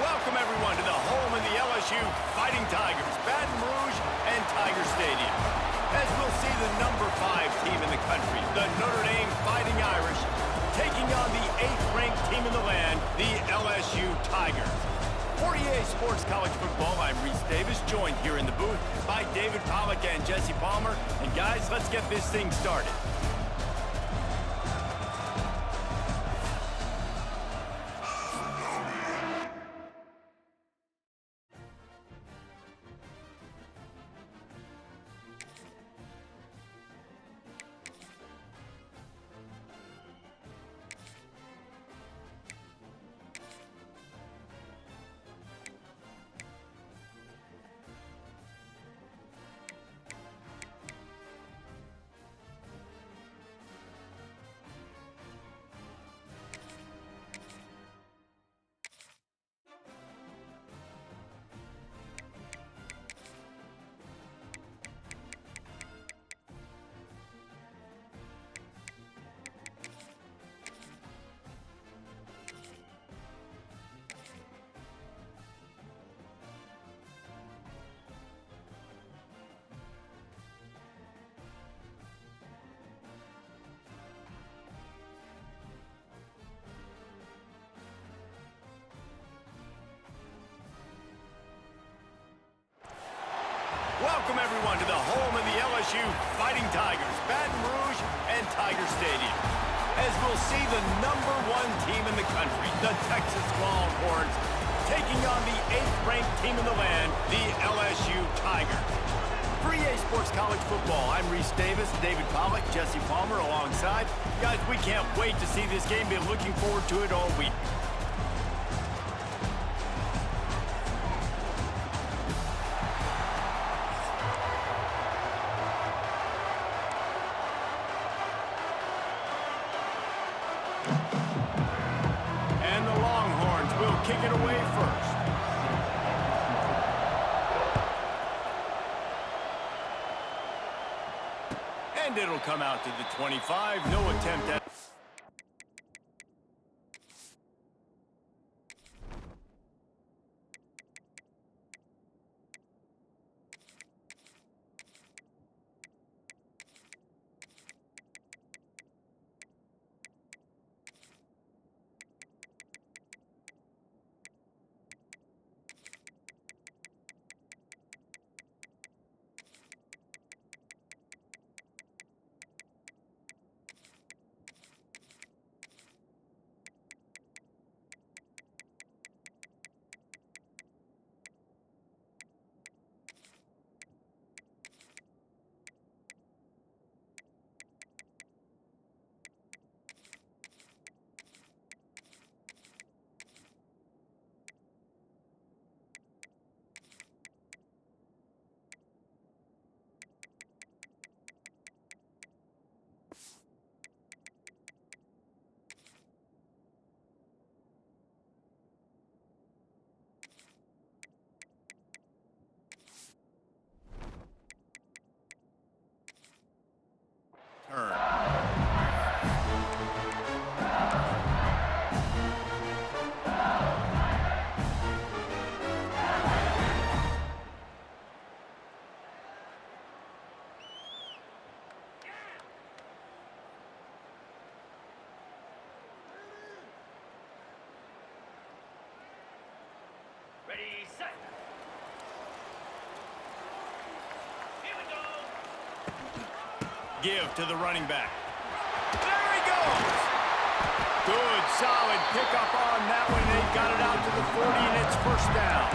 Welcome, everyone, to the home of the LSU Fighting Tigers, Baton Rouge and Tiger Stadium. As we'll see the number 5 team in the country, the Notre Dame Fighting Irish, taking on the 8th-ranked team in the land, the LSU Tigers. For EA Sports College Football, I'm Reese Davis, joined here in the booth by David Pollack and Jesse Palmer. And guys, let's get this thing started. Welcome, everyone, to the home of the LSU Fighting Tigers, Baton Rouge and Tiger Stadium. As we'll see the number 1 team in the country, the Texas Longhorns, taking on the 8th-ranked team in the land, the LSU Tigers. For EA Sports College Football, I'm Reese Davis, David Pollack, Jesse Palmer alongside. Guys, we can't wait to see this game. Been looking forward to it all week. And the Longhorns will kick it away first. And it'll come out to the 25. No attempt at... Ready, set. Here we go. Give to the running back. There he goes! Good, solid pickup on that one. They've got it out to the 40, and it's first down.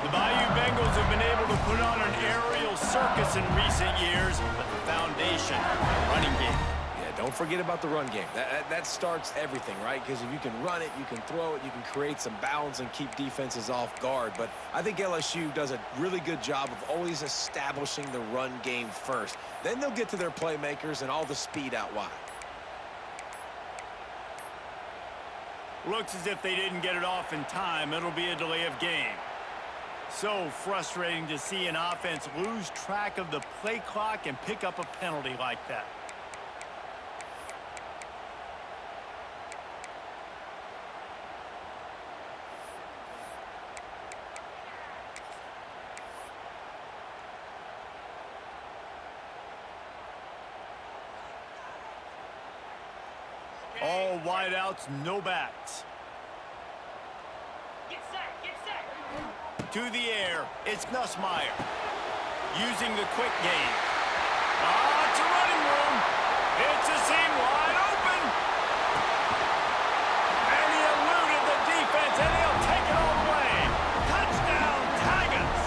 The Bayou Bengals have been able to put on an aerial circus in recent years, but the foundation, running game. Don't forget about the run game. That starts everything, right? Because if you can run it, you can throw it, you can create some balance and keep defenses off guard. But I think LSU does a really good job of always establishing the run game first. Then they'll get to their playmakers and all the speed out wide. Looks as if they didn't get it off in time. It'll be a delay of game. So frustrating to see an offense lose track of the play clock and pick up a penalty like that. All wideouts, no backs. Get set, get set. To the air, it's Nussmeier. Using the quick game. It's a running room. It's a seam wide open. And he eluded the defense, and he'll take it all the way. Touchdown, Tigers.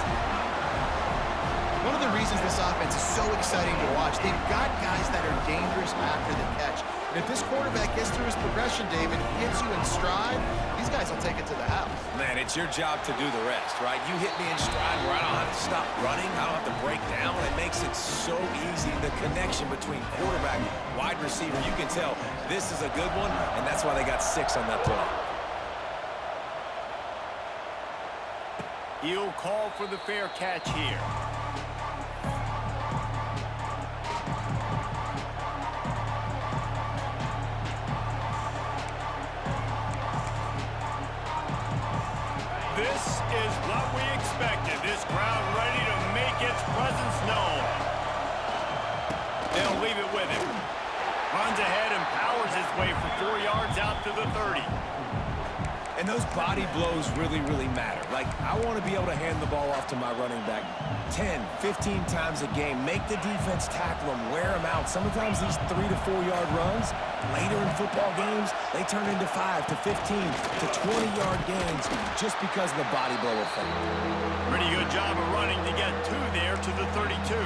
One of the reasons this offense is so exciting to watch, they've got guys that are dangerous after the catch. And if this quarterback gets through his progression, David, hits you in stride, these guys will take it to the house. Man, it's your job to do the rest, right? You hit me in stride where I don't have to stop running. I don't have to break down. It makes it so easy. The connection between quarterback, wide receiver, you can tell this is a good one, and that's why they got 6 on that play. He'll call for the fair catch here. This is what we expected. This crowd ready to make its presence known. They'll leave it with him. Runs ahead and powers his way for 4 yards out to the 30. And those body blows really, really matter. Like, I want to be able to hand the ball off to my running back 10, 15 times a game. Make the defense tackle them, wear them out. Sometimes these 3 to 4 yard runs, later in football games, they turn into 5 to 15 to 20 yard gains just because of the body blow effect. Pretty good job of running to get 2 there to the 32.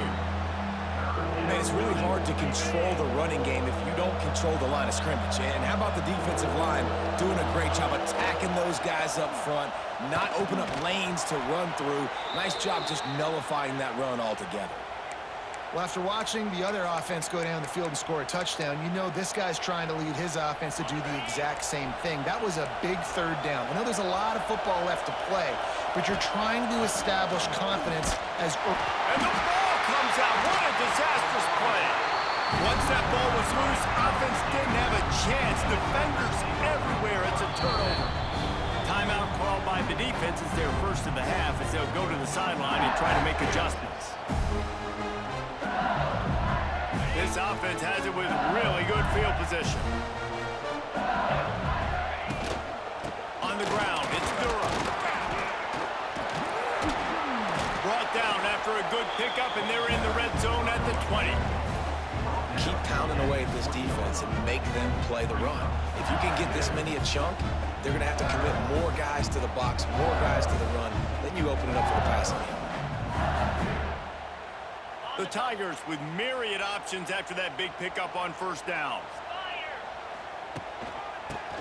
Man, it's really hard to control the running game if you don't control the line of scrimmage. And how about the defensive line doing a great job attacking those guys up front, not open up lanes to run through. Nice job just nullifying that run altogether. Well, after watching the other offense go down the field and score a touchdown, you know this guy's trying to lead his offense to do the exact same thing. That was a big 3rd down. I know there's a lot of football left to play, but you're trying to establish confidence as... And the ball comes out. What a disastrous play. Once that ball was loose, offense didn't have a chance. Defenders everywhere. It's a turnover. Timeout called by the defense is their first of the half as they'll go to the sideline and try to make adjustments. This offense has it with really good field position. On the ground, it's Durham. Brought down after a good pickup, and they're in the red zone at the 20. Keep pounding away at this defense and make them play the run. If you can get this many a chunk, they're going to have to commit more guys to the box, more guys to the run. Then you open it up for the passing game. The Tigers with myriad options after that big pickup on 1st down.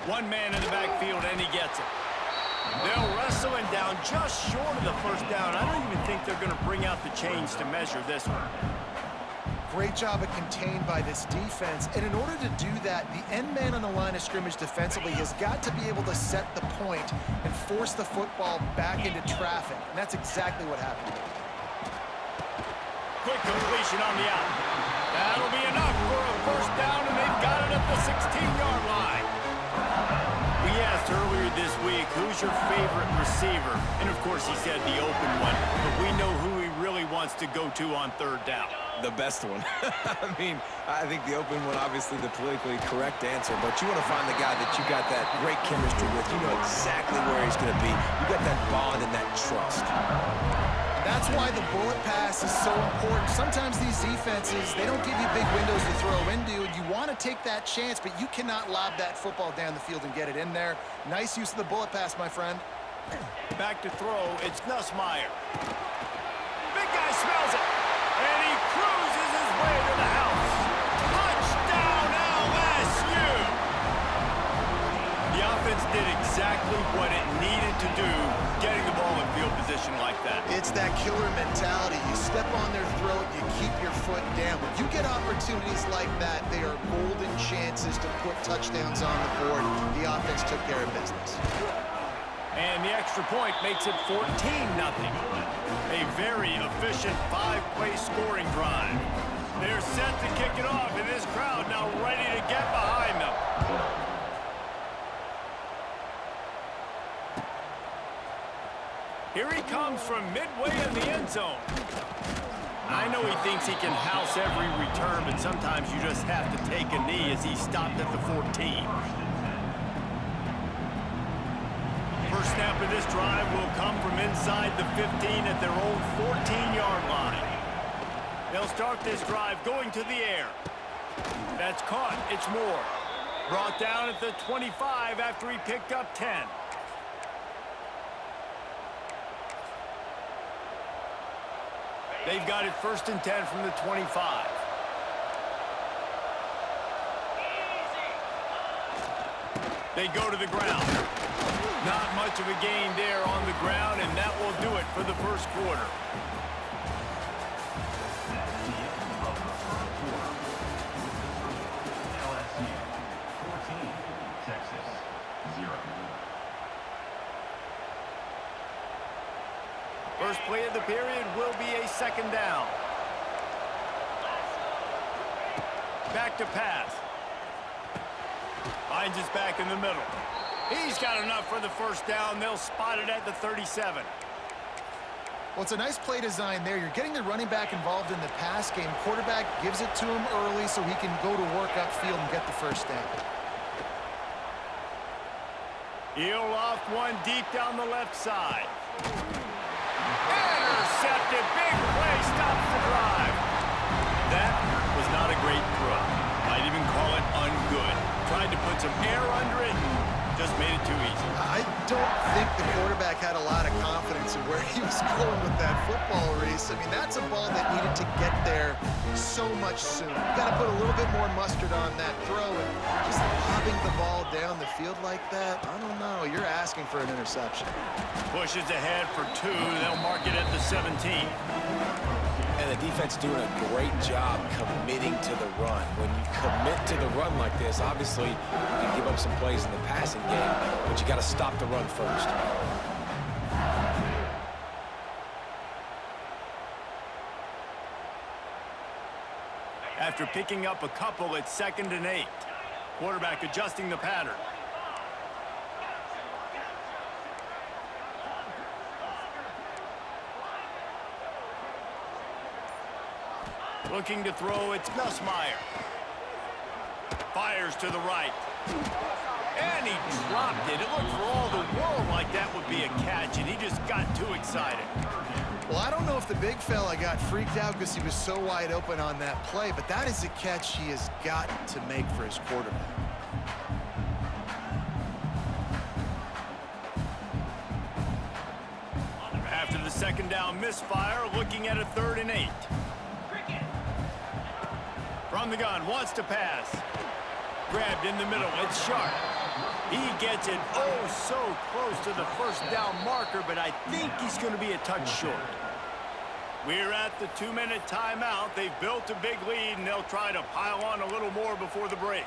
One man in the backfield, and he gets it. They'll wrestle him down just short of the 1st down. I don't even think they're going to bring out the chains to measure this one. Great job of contained by this defense. And in order to do that, the end man on the line of scrimmage defensively has got to be able to set the point and force the football back into traffic. And that's exactly what happened. Quick completion on the out. That'll be enough for a 1st down, and they've got it at the 16-yard line. We asked earlier this week, who's your favorite receiver? And, of course, he said the open one. But we know who he really wants to go to on 3rd down. The best one. I mean, I think the open one, obviously the politically correct answer, but you want to find the guy that you got that great chemistry with. You know exactly where he's going to be. You got that bond and that trust. That's why the bullet pass is so important. Sometimes these defenses, they don't give you big windows to throw into, and you want to take that chance, but you cannot lob that football down the field and get it in there. Nice use of the bullet pass, my friend. Back to throw, it's Nussmeier. Big guy smells it, and he cruises his way to the house. Touchdown, LSU! The offense did exactly what it needed to do, getting the ball in field position like that. It's that killer mentality. You step on their throat, you keep your foot down. When you get opportunities like that, they are golden chances to put touchdowns on the board. The offense took care of business. And the extra point makes it 14-0. A very efficient 5-play scoring drive. They're set to kick it off, and this crowd now ready to get behind them. Here he comes from midway in the end zone. I know he thinks he can house every return, but sometimes you just have to take a knee as he stopped at the 14. First snap of this drive will come from inside the 15 at their own 14-yard line. They'll start this drive going to the air. That's caught. It's Moore. Brought down at the 25 after he picked up 10. They've got it 1st and 10 from the 25. They go to the ground. Not much of a gain there on the ground, and that will do it for the first quarter. First play of the period will be a 2nd down. Back to pass. Finds his back in the middle. He's got enough for the 1st down. They'll spot it at the 37. Well, it's a nice play design there. You're getting the running back involved in the pass game. Quarterback gives it to him early so he can go to work upfield and get the 1st down. He'll off one deep down the left side. Intercepted. Big play. Stops the drive. That was not a great throw. Might even call it ungood. Tried to put some air under it and just made it too easy. I don't think the quarterback had a lot of confidence in where he was going with that football, Reese. I mean, that's a ball that needed to get there so much sooner. You got to put a little bit more mustard on that throw, and just lobbing the ball down the field like that, I don't know. You're asking for an interception. Pushes ahead for 2. They'll mark it at the 17. And the defense doing a great job committing to the run. When you commit to the run like this, obviously you can give up some plays in the passing game, but you got to stop the run first. After picking up a couple, it's 2nd and 8. Quarterback adjusting the pattern. Looking to throw, it's Nussmeier. Fires to the right. And he dropped it. It looked for all the world like that would be a catch, and he just got too excited. Well, I don't know if the big fella got freaked out because he was so wide open on that play, but that is a catch he has got to make for his quarterback. After the 2nd down misfire, looking at a 3rd and 8. From the gun, wants to pass. Grabbed in the middle, it's Sharp. He gets it so close to the 1st down marker, but I think he's going to be a touch short. We're at the 2-minute timeout. They've built a big lead, and they'll try to pile on a little more before the break.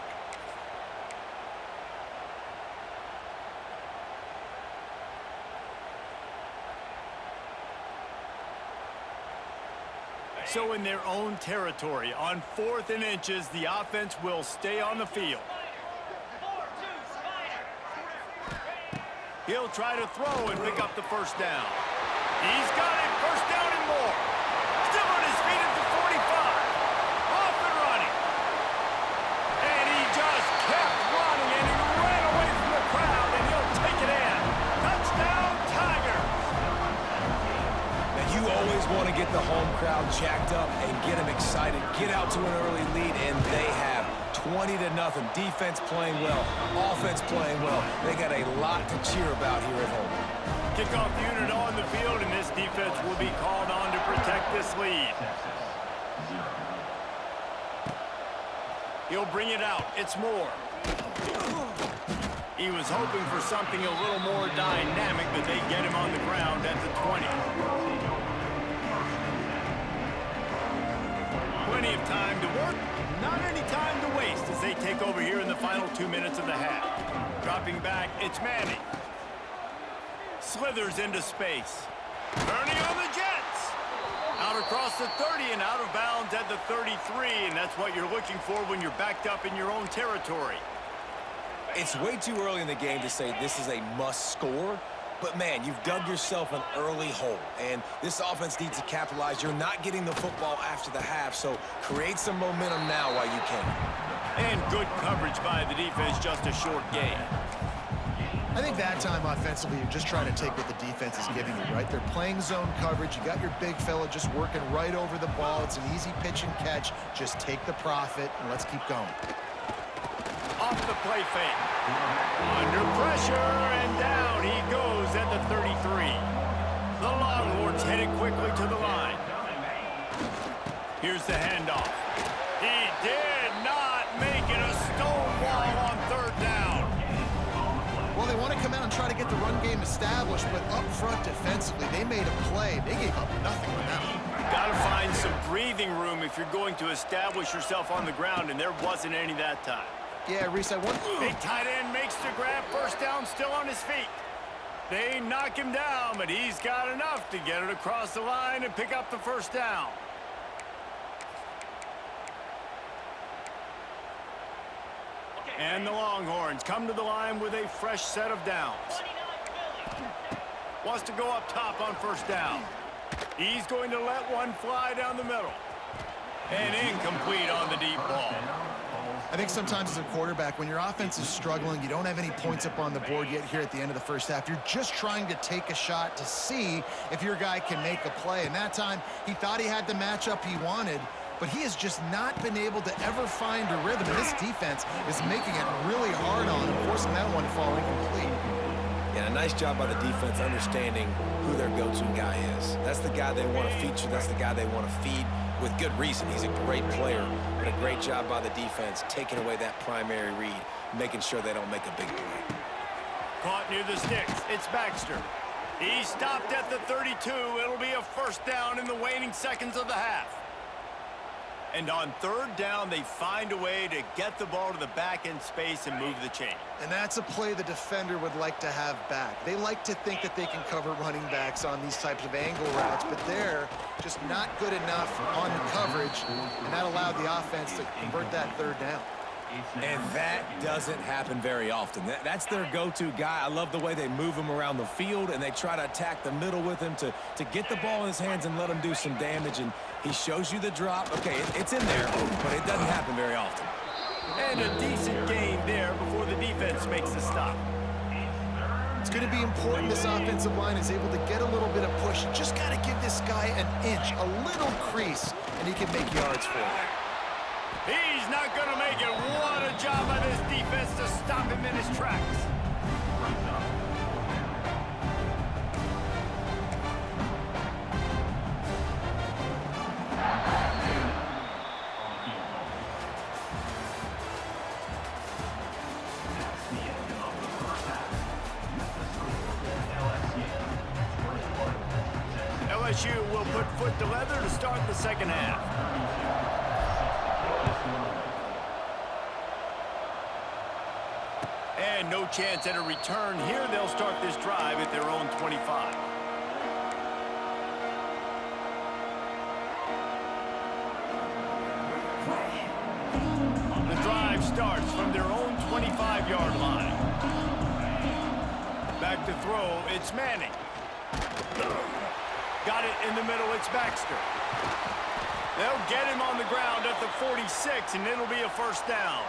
So in their own territory, on 4th and inches, the offense will stay on the field. He'll try to throw and pick up the 1st down. He's got it. 1st down and more. Still on his feet at the 45. Off and running. And he just kept running, and he ran away from the crowd, and he'll take it in. Touchdown, Tigers. Now, you always want to get the home crowd jacked up and get them excited. Get out to an early lead, and they have. 20-0. Defense playing well. Offense playing well. They got a lot to cheer about here at home. Kickoff unit on the field, and this defense will be called on to protect this lead. He'll bring it out. It's Moore. He was hoping for something a little more dynamic, but they get him on the ground at the 20. Plenty of time to work. Not any time to waste as they take over here in the final 2 minutes of the half. Dropping back, it's Manning. Slithers into space. Turning on the Jets. Out across the 30 and out of bounds at the 33, and that's what you're looking for when you're backed up in your own territory. It's way too early in the game to say this is a must score, But, man, you've dug yourself an early hole, and this offense needs to capitalize. You're not getting the football after the half, so create some momentum now while you can. And good coverage by the defense, just a short gain. I think that time offensively, you're just trying to take what the defense is giving you, right? They're playing zone coverage. You got your big fella just working right over the ball. It's an easy pitch and catch. Just take the profit, and let's keep going. Off the play fake. Under pressure, and down he goes at the 33. The Longhorns headed quickly to the line. Here's the handoff. He did not make it a stonewall on third down. Well, they want to come out and try to get the run game established, but up front defensively, they made a play. They gave up nothing with that one. Got to find some breathing room if you're going to establish yourself on the ground, and there wasn't any that time. Yeah, Reese, I want... Big tight end makes the grab, first down, still on his feet. They knock him down, but he's got enough to get it across the line and pick up the first down. And the Longhorns come to the line with a fresh set of downs. Wants to go up top on first down. He's going to let one fly down the middle. And incomplete on the deep ball. I think sometimes as a quarterback, when your offense is struggling, you don't have any points up on the board yet here at the end of the first half. You're just trying to take a shot to see if your guy can make a play. And that time, he thought he had the matchup he wanted, but he has just not been able to ever find a rhythm. And this defense is making it really hard on him, forcing that one to fall incomplete. Yeah, a nice job by the defense understanding who their go-to guy is. That's the guy they want to feature. That's the guy they want to feed with good reason. He's a great player, but a great job by the defense taking away that primary read, making sure they don't make a big play. Caught near the sticks. It's Baxter. He stopped at the 32. It'll be a first down in the waning seconds of the half. And on third down, they find a way to get the ball to the back end space and move the chain. And that's a play the defender would like to have back. They like to think that they can cover running backs on these types of angle routes, but they're just not good enough on the coverage, and that allowed the offense to convert that third down. And that doesn't happen very often. That's their go-to guy. I love the way they move him around the field, and they try to attack the middle with him to get the ball in his hands and let him do some damage. And he shows you the drop. Okay, it's in there, but it doesn't happen very often. And a decent gain there before the defense makes the stop. It's going to be important this offensive line is able to get a little bit of push. You just got to give this guy an inch, a little crease, and he can make yards for it. He's not going to make it. What a job by this defense to stop him in his tracks. LSU will put foot to leather to start the second half. And no chance at a return here. They'll start this drive at their own 25. The drive starts from their own 25-yard line. Back to throw, it's Manning. Got it in the middle, it's Baxter. They'll get him on the ground at the 46, and it'll be a first down.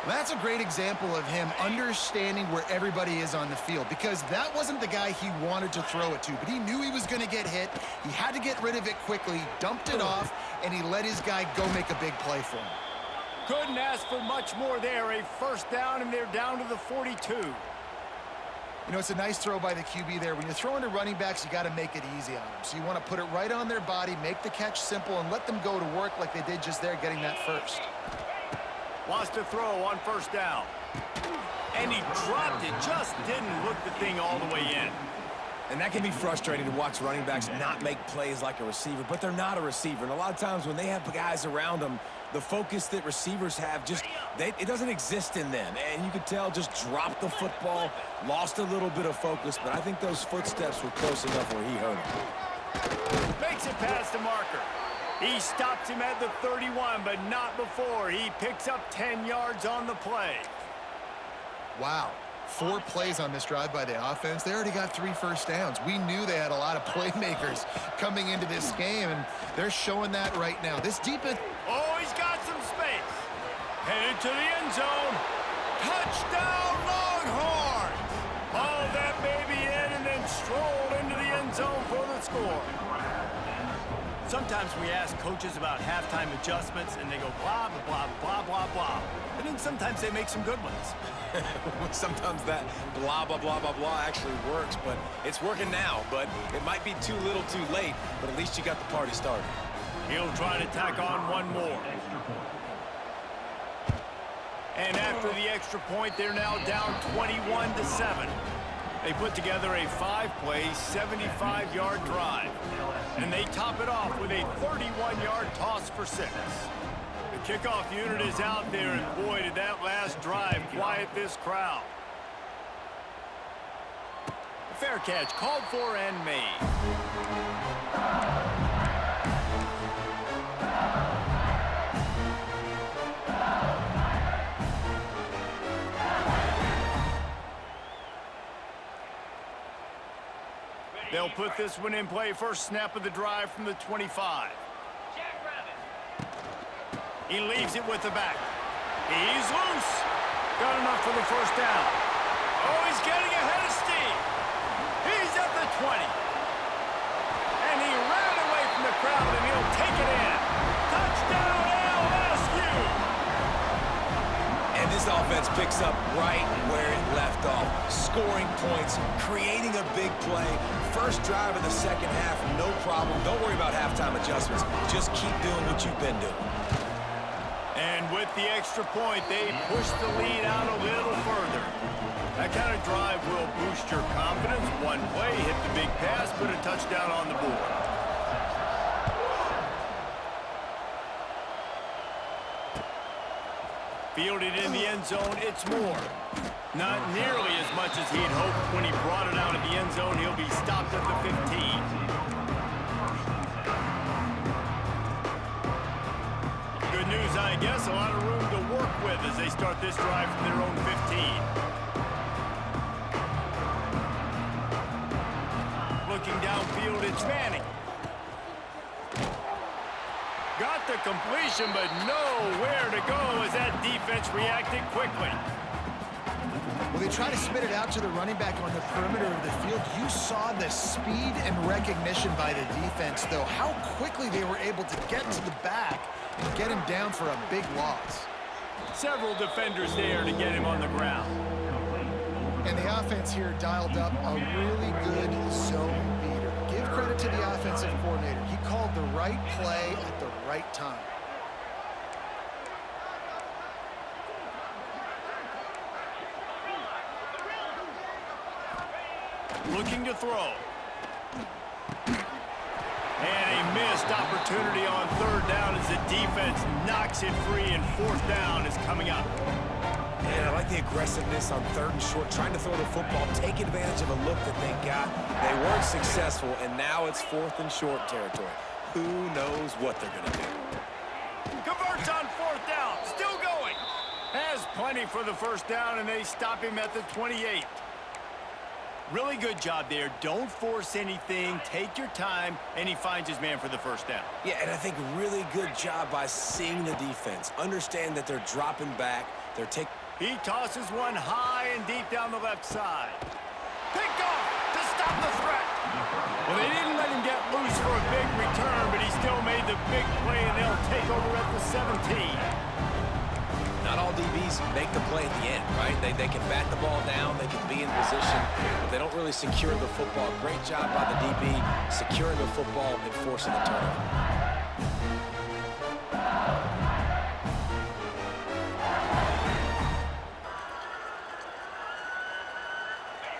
That's a great example of him understanding where everybody is on the field, because that wasn't the guy he wanted to throw it to, but he knew he was going to get hit. He had to get rid of it quickly, dumped it off, and he let his guy go make a big play for him. Couldn't ask for much more there. A first down, and they're down to the 42. You know, it's a nice throw by the QB there. When you're throwing to running backs, you got to make it easy on them. So you want to put it right on their body, make the catch simple, and let them go to work like they did just there, getting that first. Wants to throw on first down. And he dropped it. Just didn't look the thing all the way in. And that can be frustrating to watch running backs not make plays like a receiver, but they're not a receiver. And a lot of times when they have guys around them, the focus that receivers have it doesn't exist in them. And you could tell just dropped the football, lost a little bit of focus, but I think those footsteps were close enough where he hurt him. Makes it past the marker. He stops him at the 31, but not before. He picks up 10 yards on the play. Wow. 4 plays on this drive by the offense. They already got 3 first downs. We knew they had a lot of playmakers coming into this game, and they're showing that right now. This defense... Oh, he's got some space. Headed to the end zone. Touchdown, Longhorns! Balled that baby in and then strolled into the end zone for the score. Sometimes we ask coaches about halftime adjustments, and they go blah, blah, blah, blah, blah. And then sometimes they make some good ones. Sometimes that blah, blah, blah, blah, blah actually works, but it's working now. But it might be too little too late, but at least you got the party started. He'll try to tack on one more. And after the extra point, they're now down 21-7. They put together a 5-play, 75-yard drive. And they top it off with a 31-yard toss for 6. The kickoff unit is out there, and boy, did that last drive quiet this crowd. Fair catch called for and made. They'll put this one in play. First snap of the drive from the 25. He leaves it with the back. He's loose. Got enough for the first down. Oh, he's getting ahead of steam. He's at the 20. And he ran away from the crowd, and he'll take it in. Touchdown, LSU! And this offense picks up right where it left off. Scoring points, creating a big play. First drive of the second half, no problem. Don't worry about halftime adjustments. Just keep doing what you've been doing. And with the extra point, they push the lead out a little further. That kind of drive will boost your confidence. One play, hit the big pass, put a touchdown on the board. Fielded in the end zone, it's Moore. Not nearly as much as he'd hoped. When he brought it out of the end zone, he'll be stopped at the 15. Good news, I guess. A lot of room to work with as they start this drive from their own 15. Looking downfield, it's Manning. Got the completion, but nowhere to go as that defense reacted quickly. Well, they try to spit it out to the running back on the perimeter of the field. You saw the speed and recognition by the defense, though. How quickly they were able to get to the back and get him down for a big loss. Several defenders there to get him on the ground. And the offense here dialed up a really good zone beater. Give credit to the offensive coordinator. He called the right play at the right time. Looking to throw. And a missed opportunity on third down as the defense knocks it free, and fourth down is coming up. And I like the aggressiveness on third and short, trying to throw the football, take advantage of a look that they got. They weren't successful, and now it's fourth and short territory. Who knows what they're going to do? Converts on fourth down, still going. Has plenty for the first down, and they stop him at the 28. Really good job there. Don't force anything. Take your time, and he finds his man for the first down. Yeah, and I think really good job by seeing the defense. Understand that they're dropping back. They're taking... He tosses one high and deep down the left side. Picked off to stop the threat. Well, they didn't let him get loose for a big return, but he still made the big play, and they'll take over at the 17. Not all DBs make the play at the end, right? They can bat the ball down, they can be in position, but they don't really secure the football. Great job by the DB securing the football and forcing the turnover.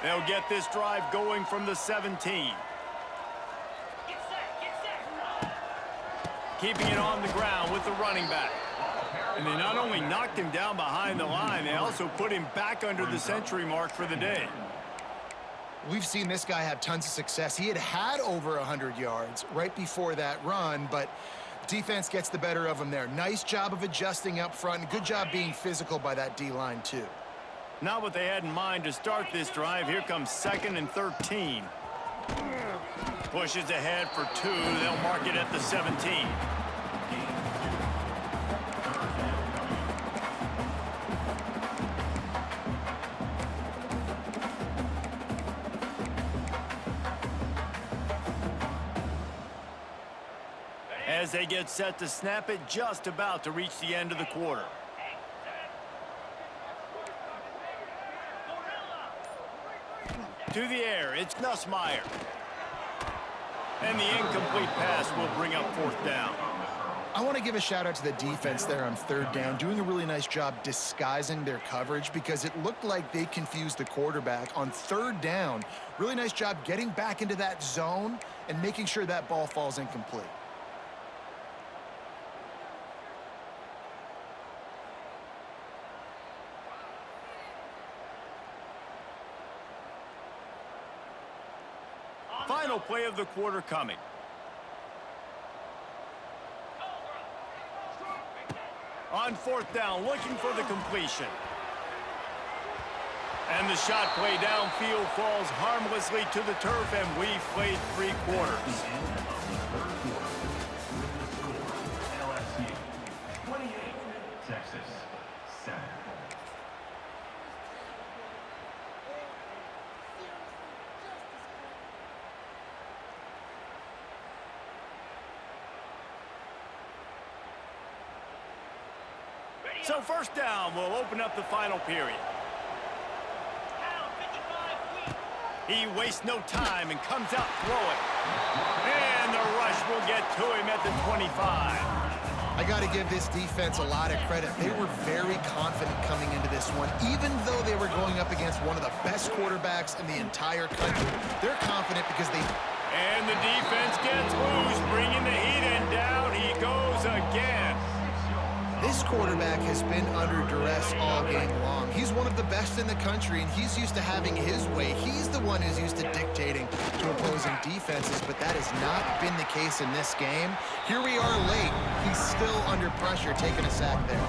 They'll get this drive going from the 17. Get set. Keeping it on the ground with the running back. And they not only knocked him down behind the line, they also put him back under the century mark for the day. We've seen this guy have tons of success. He had over 100 yards right before that run, but defense gets the better of him there. Nice job of adjusting up front, and good job being physical by that D-line, too. Not what they had in mind to start this drive. Here comes 2nd and 13. Pushes ahead for 2. They'll mark it at the 17. As they get set to snap it, just about to reach the end of the quarter. To the air, it's Nussmeier. And the incomplete pass will bring up 4th down. I want to give a shout out to the defense there on 3rd down, doing a really nice job disguising their coverage because it looked like they confused the quarterback on 3rd down. Really nice job getting back into that zone and making sure that ball falls incomplete. Final play of the quarter coming. On 4th down, looking for the completion. And the shot play downfield falls harmlessly to the turf, and we've played 3 quarters. LSU 28, Texas 7. So 1st down will open up the final period. He wastes no time and comes out throwing. And the rush will get to him at the 25. I got to give this defense a lot of credit. They were very confident coming into this one. Even though they were going up against one of the best quarterbacks in the entire country, they're confident because they... And the defense gets loose, bringing the heat, and down he goes again. This quarterback has been under duress all game long. He's one of the best in the country, and he's used to having his way. He's the one who's used to dictating to opposing defenses, but that has not been the case in this game. Here we are late. He's still under pressure, taking a sack there.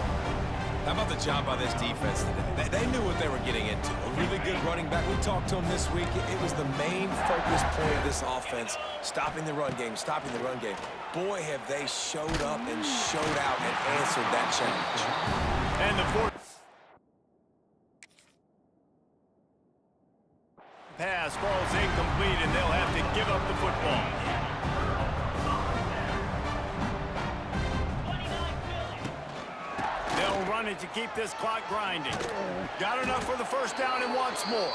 How about the job by this defense today? They knew what they were getting into. A really good running back. We talked to him this week. It was the main focus point of this offense, stopping the run game, stopping the run game. Boy, have they showed up and showed out and answered that challenge. And the 4th pass falls incomplete, and they'll have to give up the football. They'll run it to keep this clock grinding. Got enough for the 1st down and wants more.